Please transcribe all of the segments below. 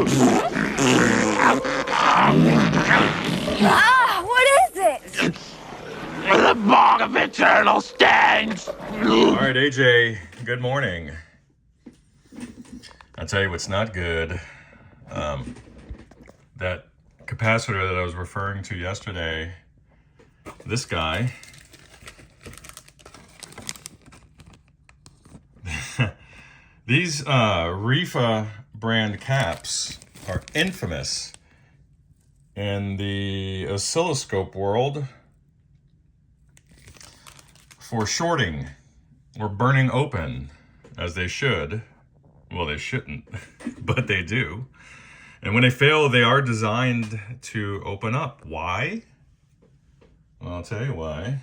Ah, what is it? The bog of eternal stench! All right, AJ, good morning. I'll tell you what's not good. That capacitor that I was referring to yesterday, this guy, these Rivera brand caps are infamous in the oscilloscope world for shorting or burning open, as they should. Well, they shouldn't, but they do. And when they fail, they are designed to open up. Why? Well, I'll tell you why.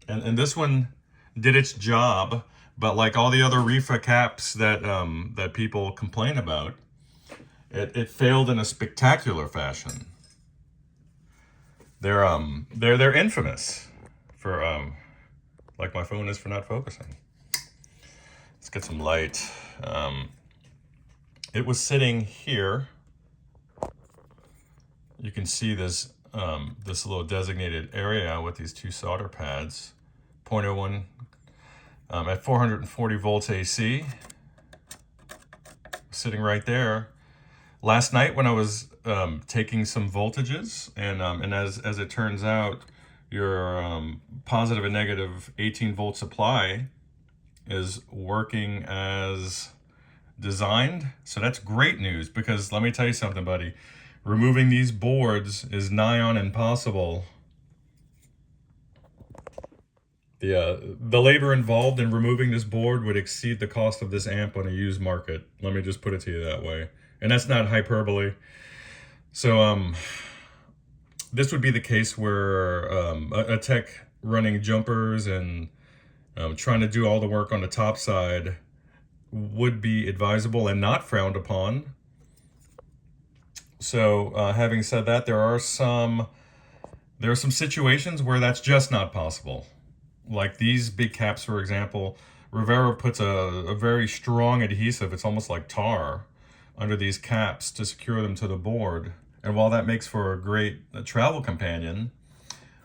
And this one did its job, but like all the other Rivera caps that that people complain about, it failed in a spectacular fashion. They're infamous for like my phone is for not focusing. Let's get some light. It was sitting here. You can see this this little designated area with these two solder pads, 0.01 at 440 volts AC, sitting right there. Last night when I was taking some voltages, and as it turns out, your positive and negative 18 volt supply is working as designed. So that's great news, because let me tell you something, buddy. Removing these boards is nigh on impossible. The labor involved in removing this board would exceed the cost of this amp on a used market. Let me just put it to you that way. And that's not hyperbole. So this would be the case where a tech running jumpers and trying to do all the work on the top side would be advisable and not frowned upon. So having said that, there are some situations where that's just not possible. Like these big caps, for example, Rivera puts a very strong adhesive, it's almost like tar, under these caps to secure them to the board. And while that makes for a great travel companion,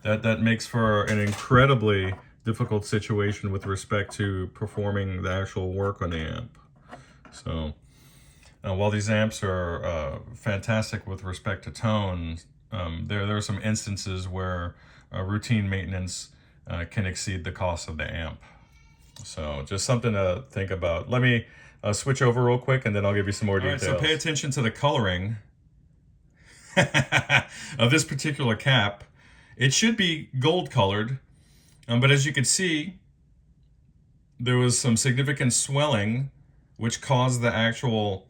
that makes for an incredibly difficult situation with respect to performing the actual work on the amp. So while these amps are fantastic with respect to tone, there are some instances where routine maintenance can exceed the cost of the amp. So just something to think about. Let me switch over real quick, and then I'll give you some more details. All right, so pay attention to the coloring of this particular cap. It should be gold colored, but as you can see, there was some significant swelling, which caused the actual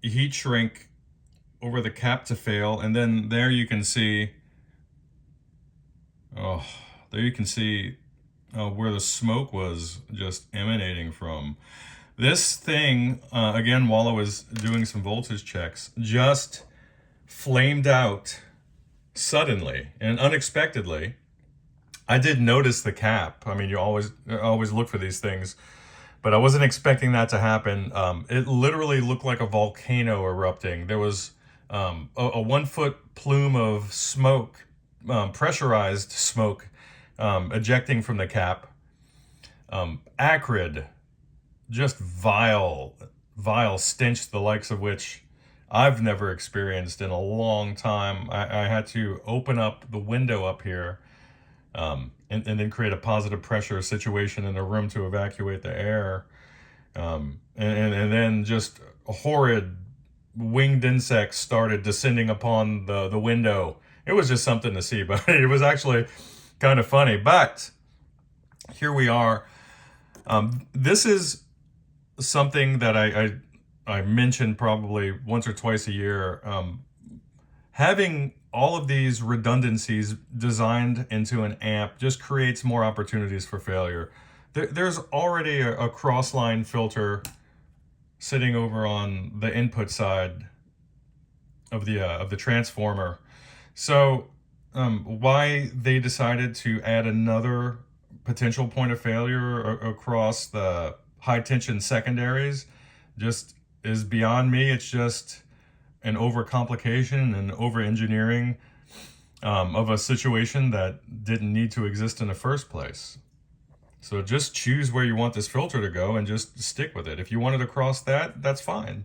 heat shrink over the cap to fail. And then there you can see, where the smoke was just emanating from. This thing, again, while I was doing some voltage checks, just flamed out suddenly and unexpectedly. I did notice the cap. I mean, you always look for these things, but I wasn't expecting that to happen. It literally looked like a volcano erupting. There was a 1 foot plume of smoke, pressurized smoke, ejecting from the cap. Acrid, just vile stench, the likes of which I've never experienced in a long time. I had to open up the window up here and then create a positive pressure situation in the room to evacuate the air. And then just horrid winged insects started descending upon the window. It was just something to see, but it was actually kind of funny. But here we are. This is something that I mentioned probably once or twice a year. Having all of these redundancies designed into an amp just creates more opportunities for failure. There's already a cross-line filter sitting over on the input side of the transformer. So why they decided to add another potential point of failure across the high tension secondaries just is beyond me. It's just an overcomplication and over-engineering of a situation that didn't need to exist in the first place. So just choose where you want this filter to go and just stick with it. If you want it across that, that's fine.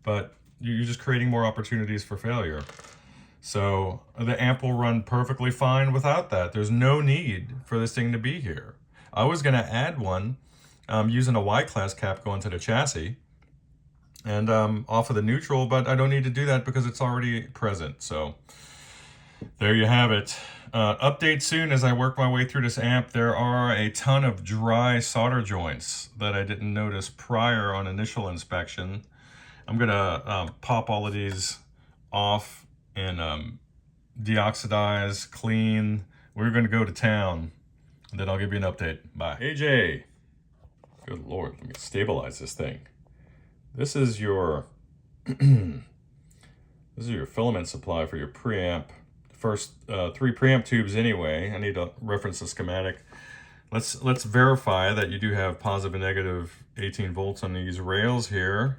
But you're just creating more opportunities for failure. So the amp will run perfectly fine without that. There's no need for this thing to be here. I was going to add one using a Y-class cap going to the chassis and off of the neutral, but I don't need to do that because it's already present. So there you have it. Update soon as I work my way through this amp. There are a ton of dry solder joints that I didn't notice prior on initial inspection. I'm gonna pop all of these off and deoxidize, clean. We're gonna go to town, and then I'll give you an update. Bye. AJ, good Lord, let me stabilize this thing. This is your this is your filament supply for your preamp. First 3 preamp tubes anyway. I need to reference the schematic. Let's verify that you do have positive and negative 18 volts on these rails here.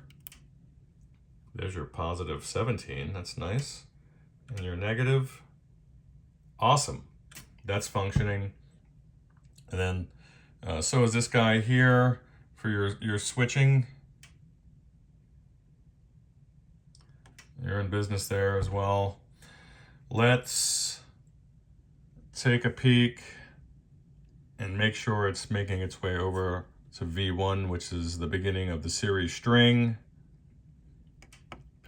There's your positive 17, that's nice. And your negative, awesome. That's functioning. And then, so is this guy here for your switching. You're in business there as well. Let's take a peek and make sure it's making its way over to V1, which is the beginning of the series string.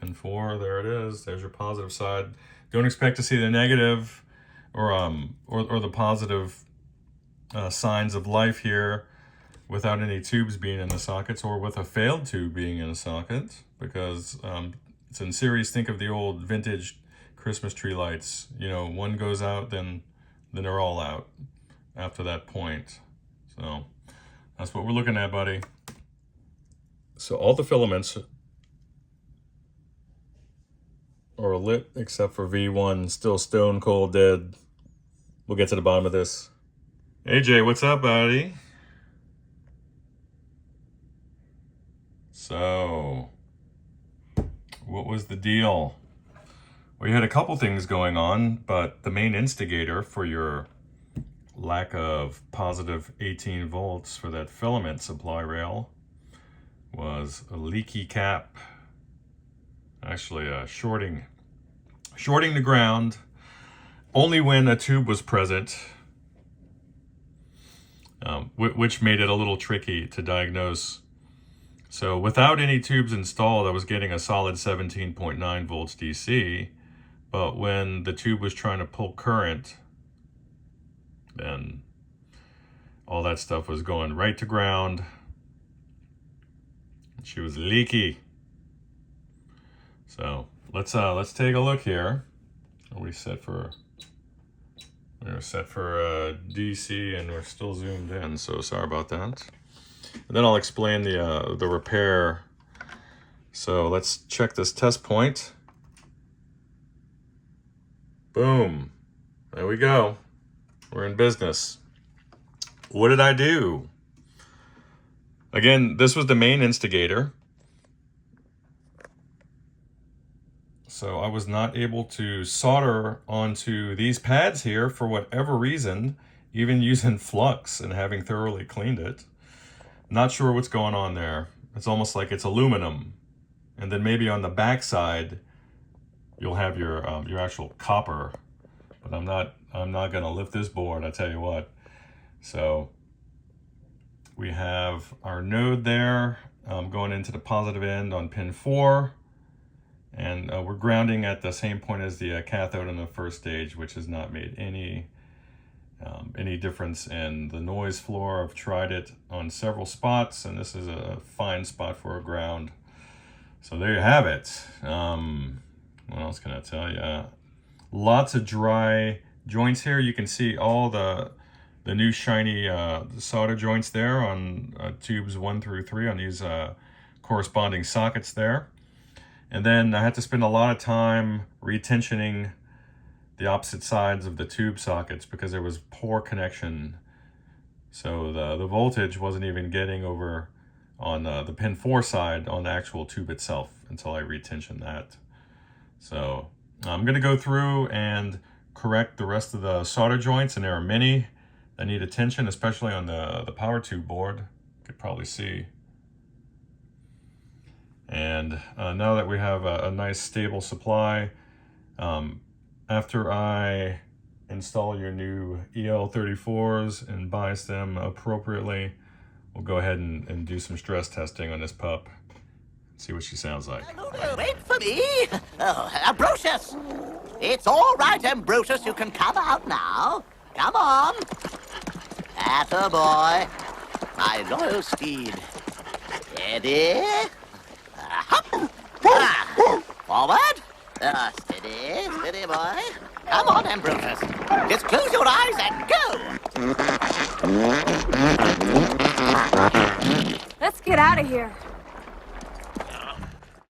Pin 4, there it is. There's your positive side. Don't expect to see the negative or the positive signs of life here without any tubes being in the sockets or with a failed tube being in a socket, because it's in series. Think of the old vintage Christmas tree lights. You know, one goes out, then they're all out after that point. So that's what we're looking at, buddy. So all the filaments are lit except for V1, still stone cold dead. We'll get to the bottom of this. AJ, what's up, buddy? So, what was the deal? Well, you had a couple things going on, but the main instigator for your lack of positive 18 volts for that filament supply rail was a leaky cap. Actually, shorting the ground only when a tube was present, which made it a little tricky to diagnose. So without any tubes installed, I was getting a solid 17.9 volts DC. But when the tube was trying to pull current, then all that stuff was going right to ground. She was leaky. So let's take a look here. We're set for DC and we're still zoomed in, so sorry about that. And then I'll explain the repair. So let's check this test point. Boom. There we go. We're in business. What did I do? Again, this was the main instigator. So I was not able to solder onto these pads here for whatever reason, even using flux and having thoroughly cleaned it. Not sure what's going on there. It's almost like it's aluminum. And then maybe on the back side, you'll have your actual copper. But I'm not gonna lift this board, I tell you what. So we have our node there going into the positive end on pin 4. And we're grounding at the same point as the cathode in the first stage, which has not made any difference in the noise floor. I've tried it on several spots, and this is a fine spot for a ground. So there you have it. What else can I tell you? Lots of dry joints here. You can see all the new shiny solder joints there on tubes 1 through 3 on these corresponding sockets there. And then I had to spend a lot of time retensioning the opposite sides of the tube sockets because there was poor connection. So the voltage wasn't even getting over on the pin 4 side on the actual tube itself until I retensioned that. So I'm going to go through and correct the rest of the solder joints, and there are many that need attention, especially on the power tube board. You could probably see. And now that we have a nice stable supply, after I install your new EL34s and bias them appropriately, we'll go ahead and do some stress testing on this pup. See what she sounds like. Wait for me! Oh, Ambrosius! It's all right, Ambrosius. You can come out now. Come on. Attaboy. My loyal steed. Steady. Forward. Steady, steady, boy. Come on, Ambrosius. Just close your eyes and go. Let's get out of here.